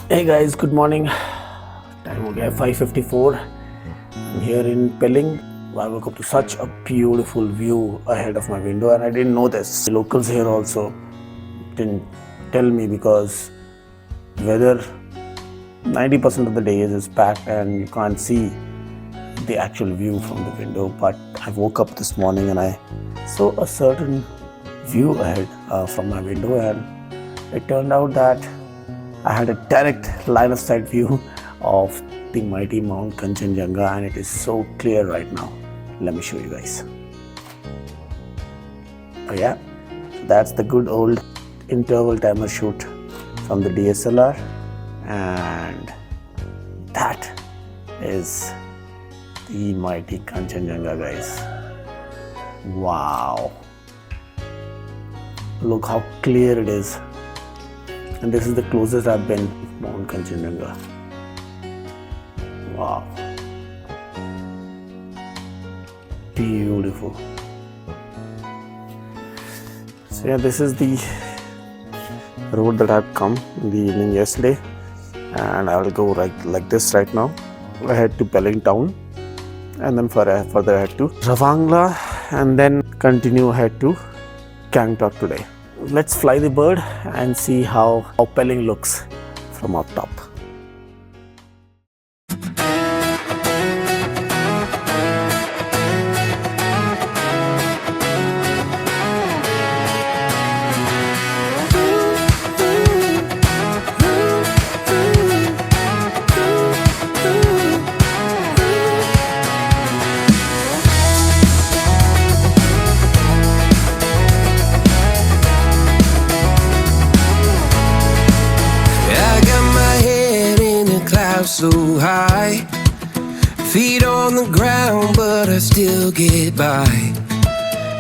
Hey guys, good morning. Time हो गया 5:54. I'm here in Pelling. I woke up to such a beautiful view ahead of my window, and I didn't know this. The locals here also didn't tell me because weather 90% of the days is packed and you can't see the actual view from the window. But I woke up this morning and I saw a certain view ahead from my window, and it turned out that I had a direct line of sight view of the mighty Mount Kanchenjunga, and it is so clear right now. Let me show you guys. Oh yeah, that's the good old interval timer shoot from the DSLR, and that is the mighty Kanchenjunga, guys. Wow, look how clear it is. And this is the closest I've been to Mount Kanchenjunga. Wow. Beautiful. So yeah, this is the road that I've come in the evening yesterday, and I will go like this right now. Ahead to Pelling town, and then further ahead to Ravangla, and then continue ahead to Gangtok today. Let's fly the bird and see how Pelling looks from up top. So high, feet on the ground, but I still get by.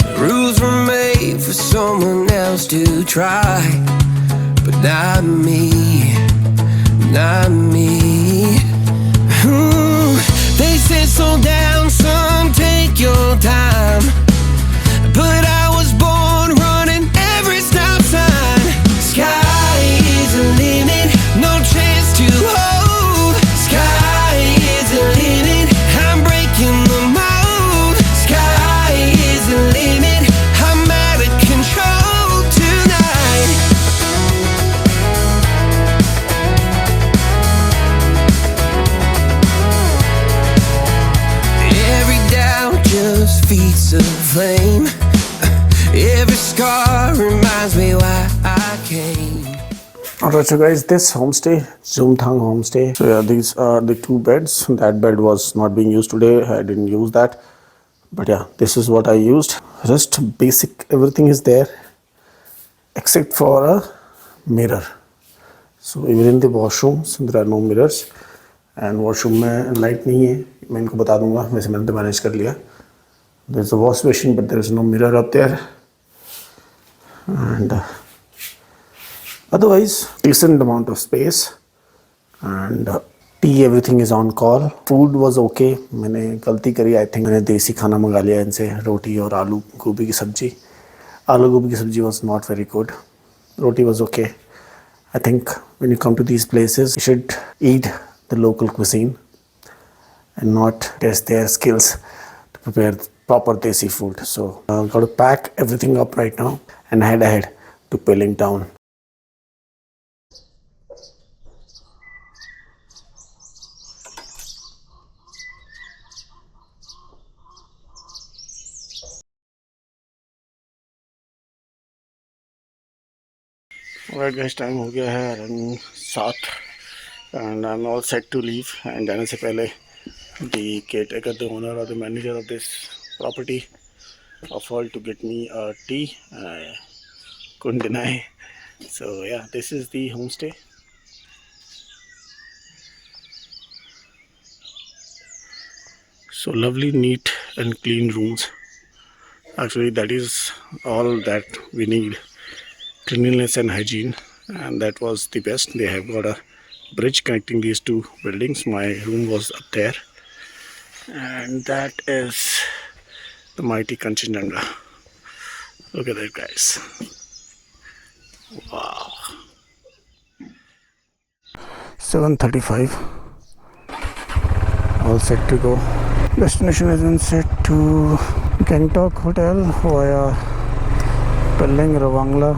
The rules were made for someone else to try, but not me, not me. They said slow down, son, take your time, but I was born running every stop sign. Sky is the limit, no chance to hold. Feet of flame. Every scar reminds me why I came. Alright, so guys, this homestay, Zumthang homestay. So yeah, these are the two beds. That bed was not being used today. I didn't use that. But yeah, this is what I used. Just basic, everything is there except for a mirror. So even in the washrooms, there are no mirrors. And washroom में light नहीं है. मैं इनको बता दूँगा. वैसे मैंने तो manage कर लिया. There's a wash basin, but there is no mirror up there. And otherwise, decent amount of space. And tea, everything is on call. Food was okay. मैंने गलती करी. I think मैंने देसी खाना मंगा लिया इनसे, रोटी और आलू गोभी की सब्जी. आलू गोभी की सब्जी was not very good. Roti was okay. I think when you come to these places, you should eat the local cuisine and not test their skills to prepare proper desi food. So got to pack everything up right now and head ahead to Pelling town. Alright guys, time हो गया है around 7 and I'm all set to leave. And जाने से पहले the caretaker, the owner or the manager of this property offered to get me a tea. I couldn't deny. So yeah, this is the homestay. So lovely, neat and clean rooms. Actually, that is all that we need. Cleanliness and hygiene, and that was the best. They have got a bridge connecting these two buildings. My room was up there, and that is the mighty Kanchenjunga. Look at that, guys. Wow. 7:35. All set to go. Destination is in set to Gangtok Hotel via Pelling, Ravangla.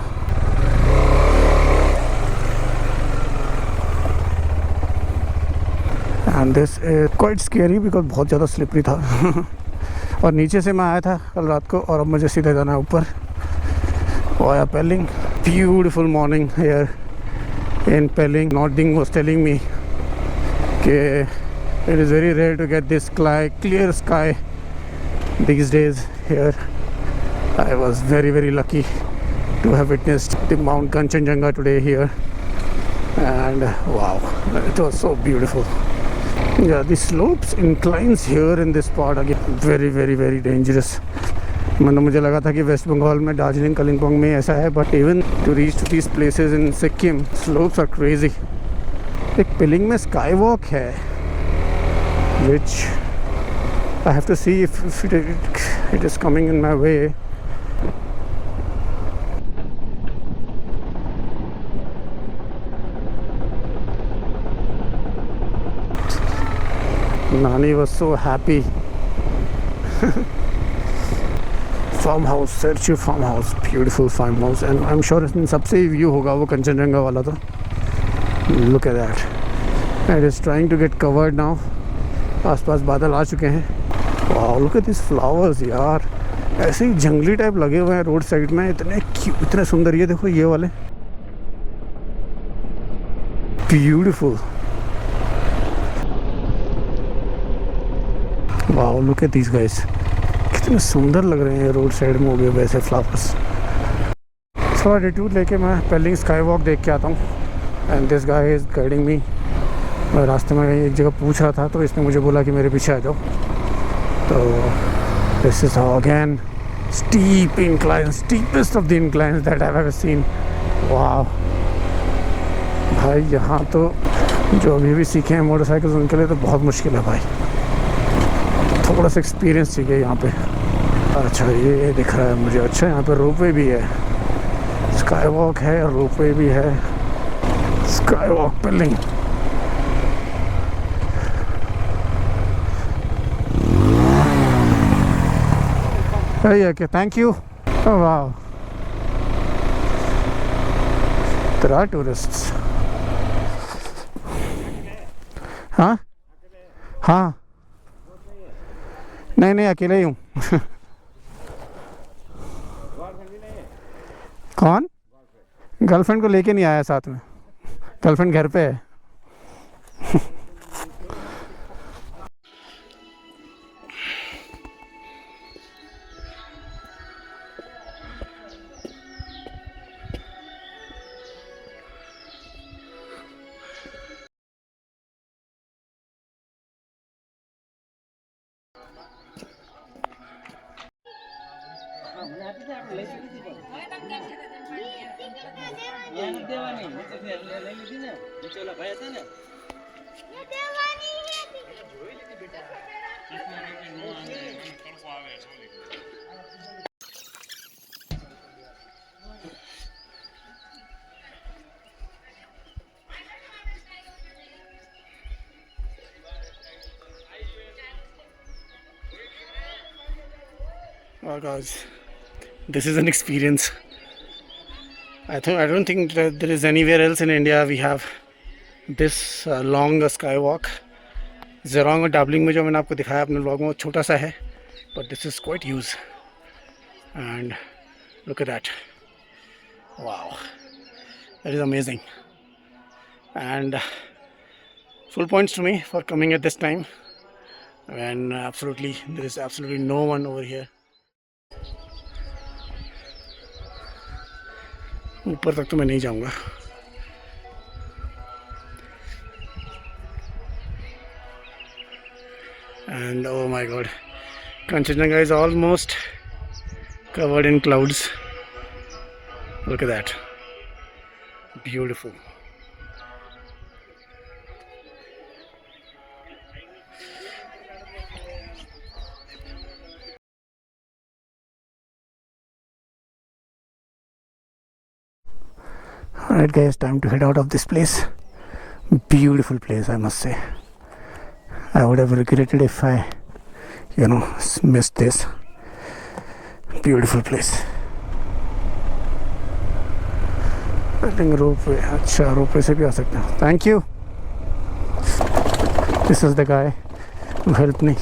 And this is quite scary because बहुत ज़्यादा slippery था और नीचे से मैं आया था कल रात को और अब मुझे सीधे जाना है ऊपर via Pelling. Beautiful morning here in Pelling. Nording was telling me that it is very rare to get this clear sky these days here. I was very lucky to have witnessed the Mount Kanchenjunga today here, and wow, it was so beautiful. Yeah, the slopes inclines here in this part again very dangerous. मुझे लगा था कि waste Bengal में दार्जिलिंग कलिम्पोंग में ऐसा है, but even to reach to these places in Sikkim slopes are crazy. एक पिलिंग में स्काई वॉक है which I have to see if it is coming in my way. Nani was so happy. Farmhouse, Serchu farmhouse, beautiful farmhouse, and I'm sure इन सबसे view होगा वो कंचनजंगा वाला. तो look at that, it is trying to get covered now. आसपास बादल आ चुके हैं. Wow, look at this flowers यार, ऐसे ही जंगली टाइप लगे हुए हैं रोड साइड में, इतने सुंदर. ये देखो ये वाले, beautiful. Wow, look at this guys, कितने सुंदर लग रहे हैं रोड साइड में उगे वैसे फ्लावर्स. थोड़ा एटीट्यूड लेके मैं पेलिंग स्काई वॉक देख के आता हूँ. And this guy is guiding मी. मैं रास्ते में एक जगह पूछ रहा था तो इसने मुझे बोला कि मेरे पीछे आ जाओ. तो this is how again steep incline, steepest of the inclines that I have ever seen. वाह भाई, यहाँ तो जो अभी भी सीखे हैं मोटरसाइकिल उनके लिए तो बहुत मुश्किल है भाई. थोड़ा सा एक्सपीरियंस चाहिए यहाँ पे. अच्छा ये दिख रहा है मुझे. अच्छा यहाँ पे रोपवे भी है, स्काई वॉक है, रोपवे भी है. Sky walk Pelling. Okay, thank you. Oh wow, there are tourists. हाँ हाँ, नहीं अकेले ही हूँ. कौन? गर्लफ्रेंड को लेके नहीं आया साथ में, गर्लफ्रेंड घर पे है. Oh guys, this is an experience. I don't think that there is anywhere else in India we have this long skywalk. Zerong और डाबलिंग में जो मैंने आपको दिखाया अपने व्लॉग में वो छोटा सा है, but this is quite huge. And look at that. Wow, that is amazing. And full points to me for coming at this time when there is absolutely no one over here. ऊपर तक तो मैं नहीं जाऊंगा. And oh my god, Kanchenjunga is almost covered in clouds. Look at that, beautiful. Alright guys, time to head out of this place. Beautiful place, I must say. I would have regretted if I, missed this. Beautiful place. I think ropeway. अच्छा ropeway से भी आ सकते हैं. Thank you. This is the guy who helped me.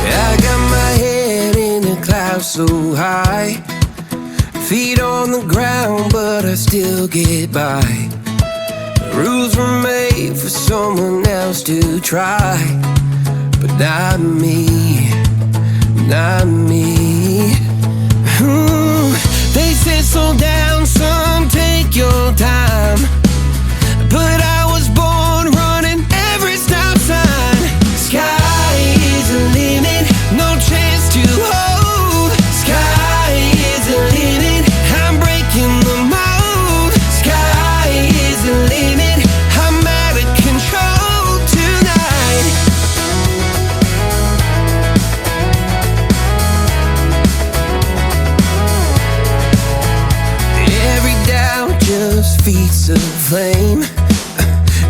I got my head in the clouds so high, feet on the ground, but I still get by. Rules were made for someone else to try, but not me, not me. They said slow down, son, take your time, but I was born running every stop sign. Sky is the limit, no chance to hold. Sky is the limit, I'm breaking the mold. Sky is the limit, I'm out of control tonight. Every doubt just feeds the flame.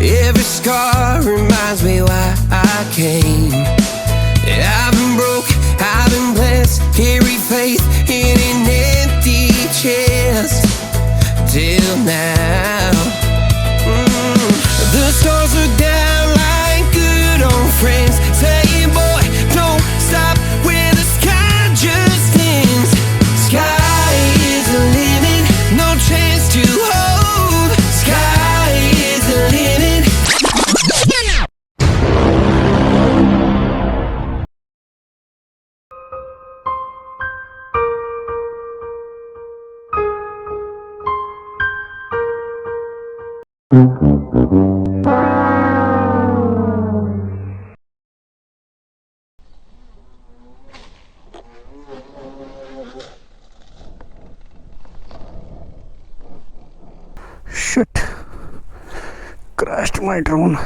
Every scar reminds me why I came. I've been broke, I've been blessed, carry faith in an empty chest till now. The stars are down like good old friends, saying, boy, don't stop where the sky just ends. Sky is the limit, no chance to hold. Sky is the limit. Shit. Crashed my drone.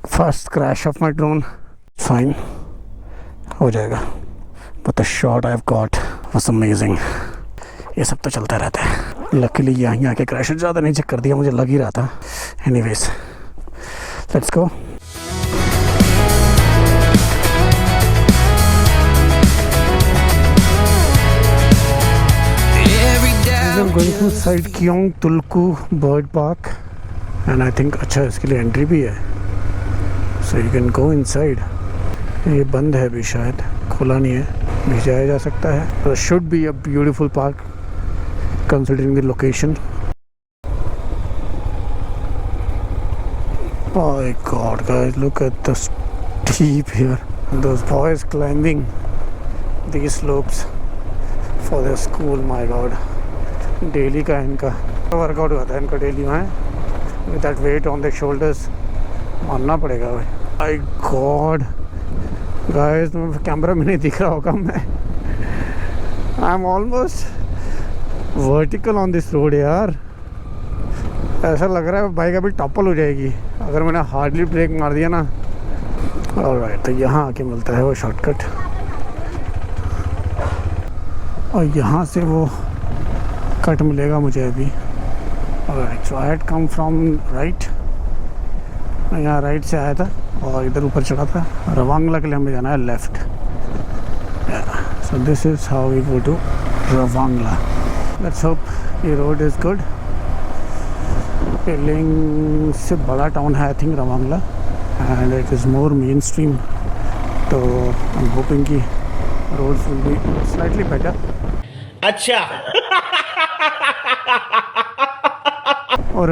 First crash of my drone. Fine. हो जाएगा. But the shot I've got was amazing. ये सब तो चलता रहता है. Luckily यहाँ आके क्रैश ज़्यादा नहीं चेक कर दिया, मुझे लग ही रहा था. Anyways, let's go. I'm going to side Kyong Tulku Bird Park, and I think अच्छा इसके लिए एंट्री भी है, so you can go inside. ये बंद है अभी, शायद खुला नहीं है, भी जाया जा सकता है. It should be a beautiful park considering the location. Oh my God, guys, look at the steep here. Those boys climbing these slopes for their school. My God. Daily का इनका वर्कआउट होता है, इनका डेली में with that weight on the shoulders. मानना पड़ेगा भाई. My God guys, camera में नहीं दिख रहा होगा, मैं I am almost vertical on this road यार. ऐसा लग रहा है बाइक अभी टॉपल हो जाएगी अगर मैंने हार्डली ब्रेक मार दिया ना. ऑलराइट, तो यहाँ आके मिलता है वो शॉर्टकट, और यहाँ से वो कट मिलेगा मुझे अभी. Alright, so I had come from right. मैं यहाँ राइट से आया था और इधर ऊपर चढ़ा था. रवांगला के लिए हमें जाना है left. So this is how we go to Ravangla. Let's hope ये रोड इज़ गुड. पेलिंग से बड़ा टाउन है I think Ravangla, and it is more mainstream. तो आई एम होपिंग कि roads will be slightly better. अच्छा. और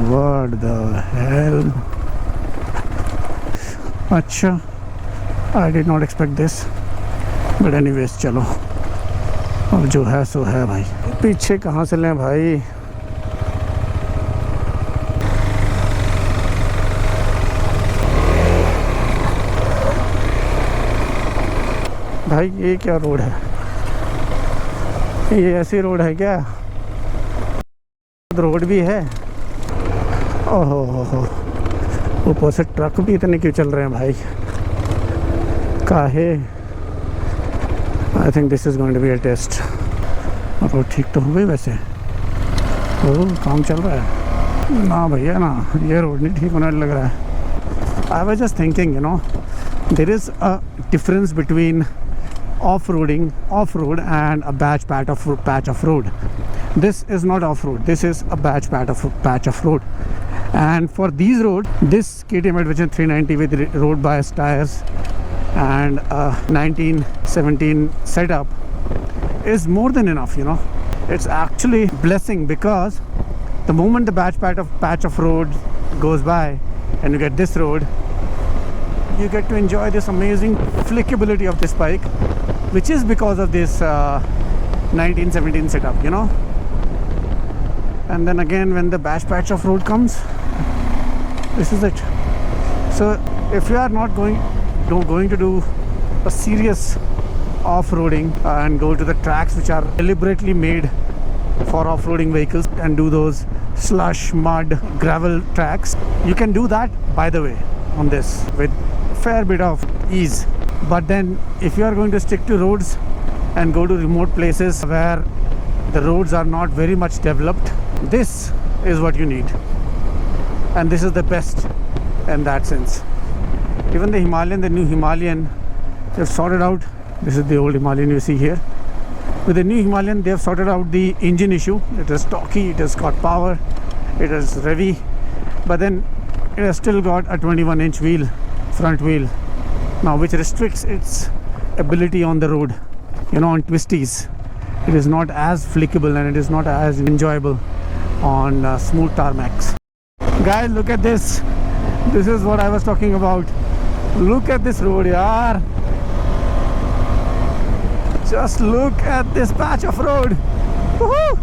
what the hell. अच्छा, I did not expect this, but anyways चलो अब जो है सो है भाई, पीछे कहाँ से लें भाई। भाई ये क्या रोड है, ये ऐसी रोड है क्या? रोड भी है, ओहो हो, ऊपर से ट्रक भी इतने क्यों चल रहे हैं भाई, काहे? I think this is going to be a test. Road ठीक तो हो गई वैसे, ओ काम चल रहा है ना भैया ना, ये रोड नहीं ठीक होने लग रहा है। I was just thinking, you know, there is a difference between off-road and a patch of road. This is not off-road, this is a patch of road. And for these road, this KTM Adventure 390 with road bias tires and a 1917 setup is more than enough, you know. It's actually blessing, because the moment the patch of road goes by and you get this road, you get to enjoy this amazing flickability of this bike, which is because of this 1917 setup, you know. And then again, when the patch of road comes, this is it. So if you are not going to do a serious off-roading and go to the tracks which are deliberately made for off-roading vehicles and do those slush, mud, gravel tracks, you can do that, by the way, on this with fair bit of ease. But then if you are going to stick to roads and go to remote places where the roads are not very much developed, this is what you need, and this is the best in that sense. Even the Himalayan, the new Himalayan, they've sorted out, this is the old Himalayan you see here. With the new Himalayan, they have sorted out the engine issue. It is stocky, it has got power, it is revvy, but then it has still got a 21-inch wheel, front wheel now, which restricts its ability on the road, you know, on twisties. It is not as flickable and it is not as enjoyable on smooth tarmacs. Guys, look at this. This is what I was talking about. Look at this road, yaar. Just look at this patch of road. Woohoo!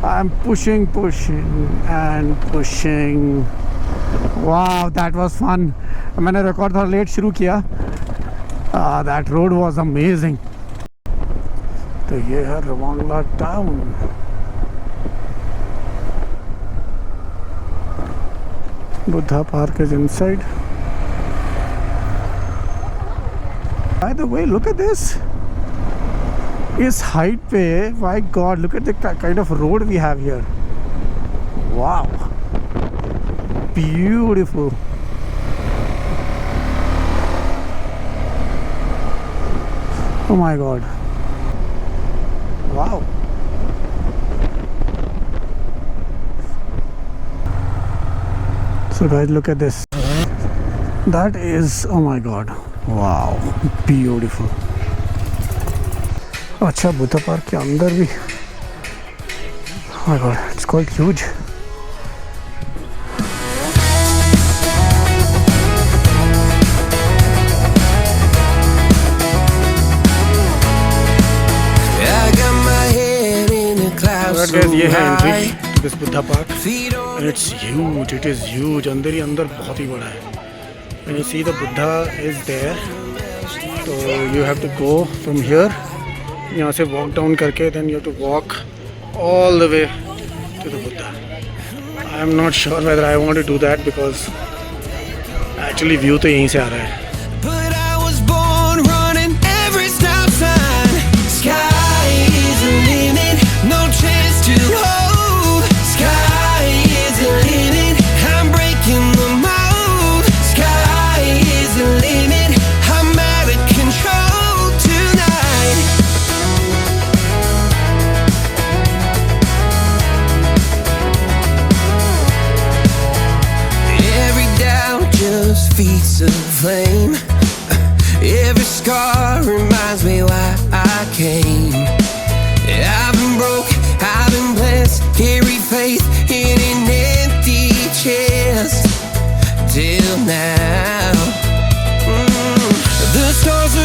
I'm pushing and pushing. Wow, that was fun. मैंने record थोड़ा late शुरू किया. That road was amazing. तो ये है रवांगला town. Buddha Park is inside. By the way, look at this. इस height पे, my God, look at the kind of road we have here. Wow. Beautiful. Oh my God. Wow. So guys, look at this. That is, oh my God. Wow. Beautiful. अच्छा, Buddha park के अंदर भी, oh my God, it's quite huge. ये है entry this Buddha park. It's huge, it is huge. अंदर ही अंदर बहुत ही बड़ा है. When you see the Buddha is there, तो you have to go from here, यहाँ से वॉक डाउन करके then you have to walk all the way to the Buddha. I am not sure whether I want to do that, because actually view तो यहीं से आ रहा है. To hold, sky is the limit. I'm breaking the mold. Sky is the limit. I'm out of control tonight. Every doubt just feeds a flame. Every scar reminds me why I came. I've been broke, I've been blessed, carry faith in an empty chest till now. The stars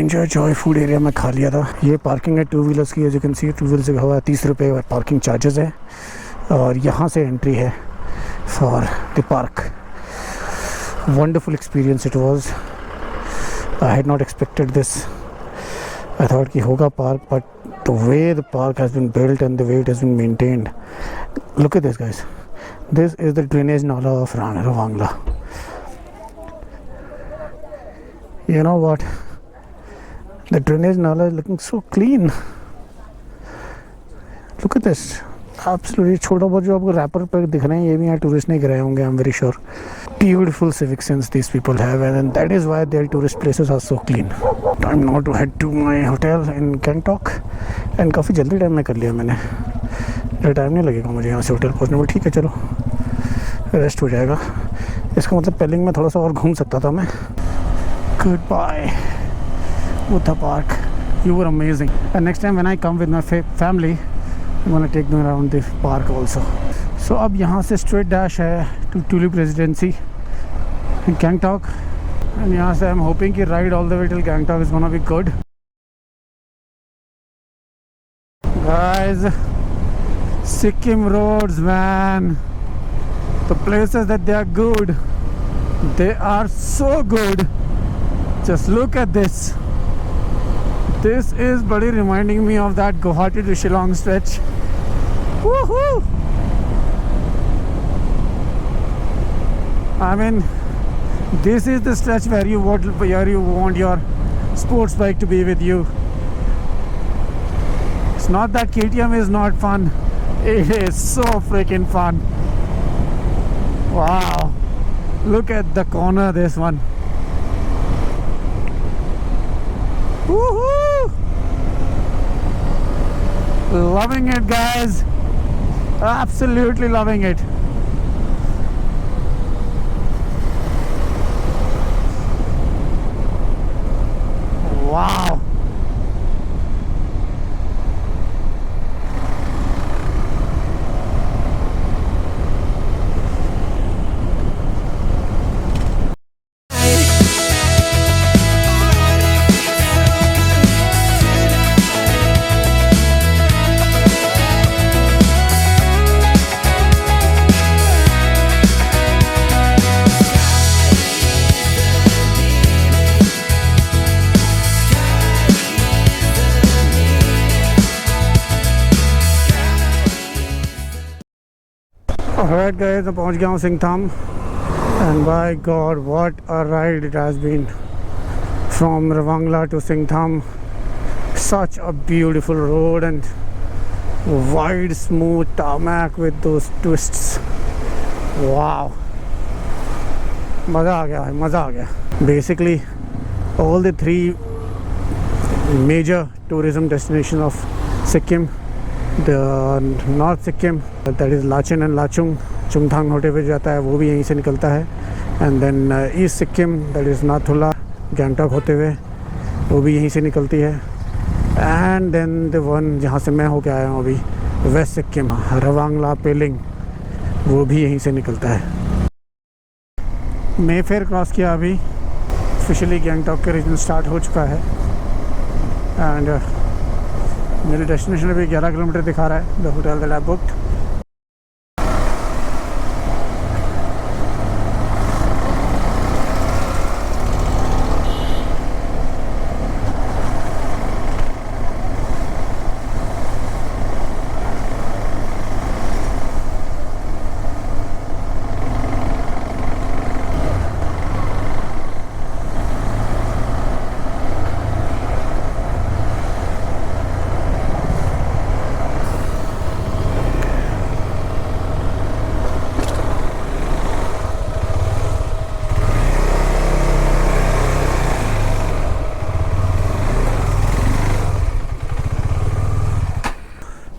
enjoy joy food area में खा लिया था। ये parking है two wheelers की, as you can see two wheeler से हवा 30 रुपये पार्किंग चार्जेस है और यहाँ से एंट्री है for the park. Wonderful experience it was. I had not expected this. I thought कि होगा park, but the way the park has been built and the way it has been maintained, look at this guys. This is the drainage नाला of Ravangla. You know what? The drainage nala is looking so clean. Look at this. Absolutely छोटा बहुत जो आपको wrapper पे दिख रहे हैं ये भी यहाँ टूरिस्ट नहीं कराए होंगे, I'm very sure. Beautiful civic sense these people have, and that is why their tourist places are so clean. Time now to head to my hotel in Gangtok, and काफ़ी जल्दी टाइम में कर लिया मैंने। Time नहीं लगेगा मुझे यहाँ से होटल पहुँचने में। ठीक है चलो, रेस्ट हो जाएगा। इसका मतलब पेलिंग में थोड़ा सा और घूम सकता था मैं। Goodbye, Buddha Park. You were amazing. And next time when I come with my family, I'm gonna take them around the park also. So अब यहाँ से straight dash है to Tulip Residency in Gangtok. And यहाँ से I'm hoping कि ride all the way till Gangtok is gonna be good. Guys, Sikkim roads, man. The places that they are good, they are so good. Just look at this. This is bloody reminding me of that Guwahati to Shillong stretch. Woohoo! I mean, this is the stretch where you want your sports bike to be with you. It's not that KTM is not fun. It is so freaking fun. Wow! Look at the corner, this one. Woohoo! Loving it, guys. Absolutely loving it. Wow. Alright guys, मैं पहुंच गया हूँ सिंगथाम and by God what a ride it has been from Ravangla to Singtham. Such a beautiful road and wide smooth tarmac with those twists. Wow, मज़ा आ गया है, मज़ा आ गया। Basically all the three major tourism destinations of Sikkim, the North Sikkim, that is Lachin and Lachung, Chungthang होते हुए जाता है, वो भी यहीं से निकलता है। And then east Sikkim, that is Nathula Gangtok होते हुए, वो भी यहीं से निकलती है। एंड देन द वन जहाँ से मैं होके आया हूँ अभी, वेस्ट सिक्किम, रवांगला पेलिंग, वो भी यहीं से निकलता है। मेफेयर क्रॉस किया अभी, ऑफिशियली गैंगटॉक का रीजन स्टार्ट हो चुका है। एंड मेरी डेस्टिनेशन अभी 11 किलोमीटर दिखा रहा है, the hotel that I booked.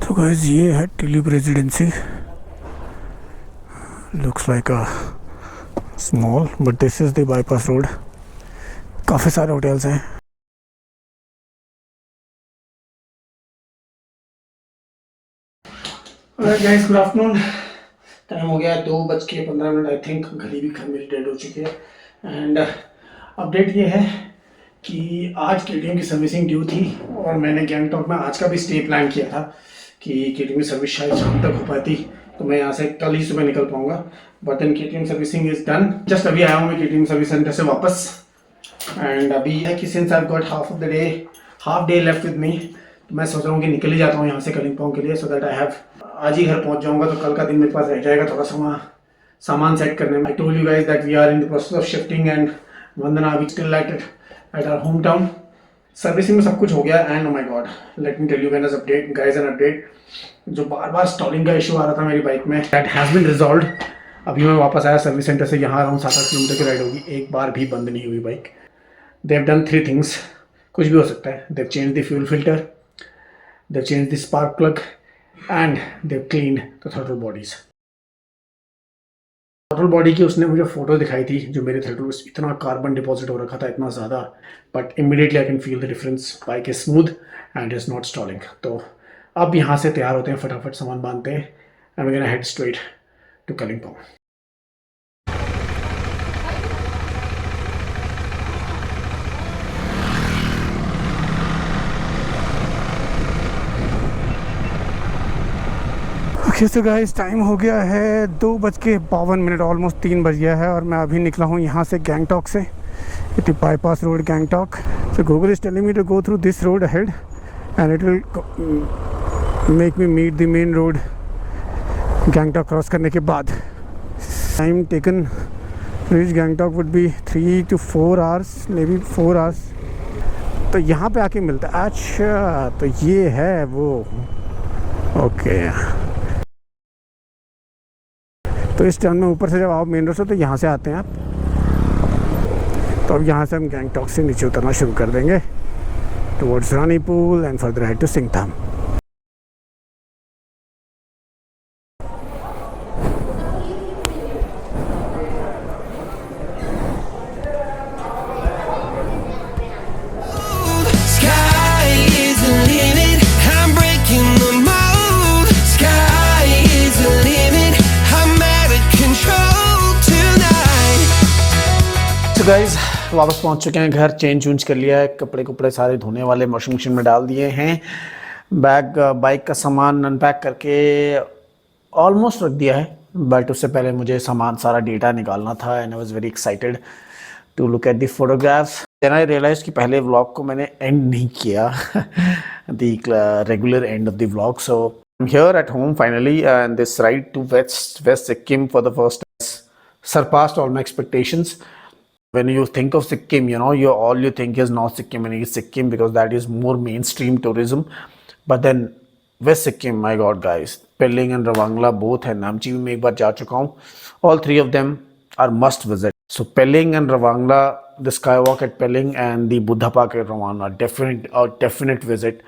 तो गाइस ये है tulip residency. Looks like a small but this is the bypass road. काफ़ी सारे होटल्स हैं। Guys good afternoon. टाइम हो गया 2:15 आई थिंक। घड़ी भी मेरी डेड हो चुकी है। एंड अपडेट ये है कि आज KTM की सर्विसिंग ड्यू थी और मैंने गैंगटॉक में आज का भी स्टे प्लान किया था कि KTM की सर्विस शायद शाम तक हो पाती, तो मैं यहाँ से कल ही सुबह निकल पाऊंगा। But then KTM servicing is done. Just अभी आया हूँ मैं KTM सर्विस सेंटर से वापस। एंड अभी है कि since I got half day left with me, तो मैं सोच रहा हूँ कि निकल ही जाता हूँ यहाँ से कलिम्पोंग के लिए, सो दैट आई हैव आज ही घर पहुँच जाऊँगा, तो कल का दिन मेरे पास रह जाएगा थोड़ा सामान सेट करने में। I told you guys that we are in the process of shifting and Vandana अभी still at our hometown. Servicing में सब कुछ हो गया and oh my God, let me tell you guys an update. जो बार बार स्टॉलिंग का issue आ रहा था मेरी बाइक में, दैट हैज़ बीन रिजॉल्व्ड। अभी मैं वापस आया सर्विस सेंटर से, यहाँ आ रहा हूँ, 7-8 किलोमीटर की राइड होगी, एक बार भी बंद नहीं हुई bike. They have done 3 things, कुछ भी हो सकता है। They have change the fuel filter, they have change the spark plug and they have cleaned the throttle bodies. Throttle body की उसने मुझे फोटो दिखाई थी, जो मेरे थ्रॉटल इतना कार्बन डिपॉजिट हो रखा था, इतना ज़्यादा, but immediately I can feel the difference. Bike is smooth and is not stalling. तो अब यहाँ से तैयार होते हैं, फटाफट सामान बांधते हैं and we gonna head straight to Kalimpong. Okay so guys, time हो गया है 2:52, ऑलमोस्ट 3 बज गया है और मैं अभी निकला हूँ यहाँ से गैंगटॉक से, it bypass road Gangtok. So Google is telling me to go through this road ahead and it will make me meet the main road Gangtok cross करने के बाद। Time taken reach Gangtok would be 3 to 4 hours, maybe 4 hours। तो यहाँ पे आके मिलता है। अच्छा, तो ये है वो, ओके। तो इस टर्न में ऊपर से जब आप मेन रोड से, तो यहाँ से आते हैं आप, तो अब यहाँ से हम गैंगटॉक से नीचे उतरना शुरू कर देंगे towards Ranipul and further head to Singtam. Sky is the limit, I'm breaking the mold. Sky is the limit, I'm out of control tonight. तो गाइज वापस पहुंच चुके हैं घर, चेंज कर लिया है, कपड़े सारे धोने वाले वॉशिंग मशीन में डाल दिए हैं, बाइक का सामान अनपैक करके ऑलमोस्ट रख दिया है। बट उससे पहले मुझे सामान सारा डेटा निकालना था and I was very excited to look at the photographs. Then I realise कि पहले व्लॉग को मैंने एंड नहीं किया, the regular end of the vlog. So I am here at home finally and this ride to west Sikkim for the first surpassed all my expectations. When you think of Sikkim, you know, all you think is North Sikkim and East Sikkim because that is more mainstream tourism. But then West Sikkim, my God, guys, Pelling and Ravangla both है, नामची भी मैं एक बार जा चुका हूँ. All 3 of them are must visit. So Pelling and Ravangla, the skywalk at Pelling and the Buddha Park at Ravangla, definite visit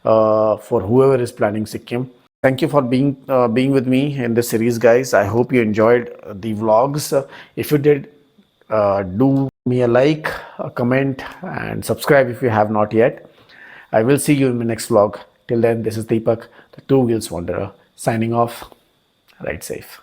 for whoever is planning Sikkim. Thank you for being with me in this series, guys. I hope you enjoyed the vlogs. If you did, do me a like, a comment, and subscribe if you have not yet. I will see you in my next vlog. Till then, this is Deepak, the Two Wheels Wanderer, signing off. Ride safe.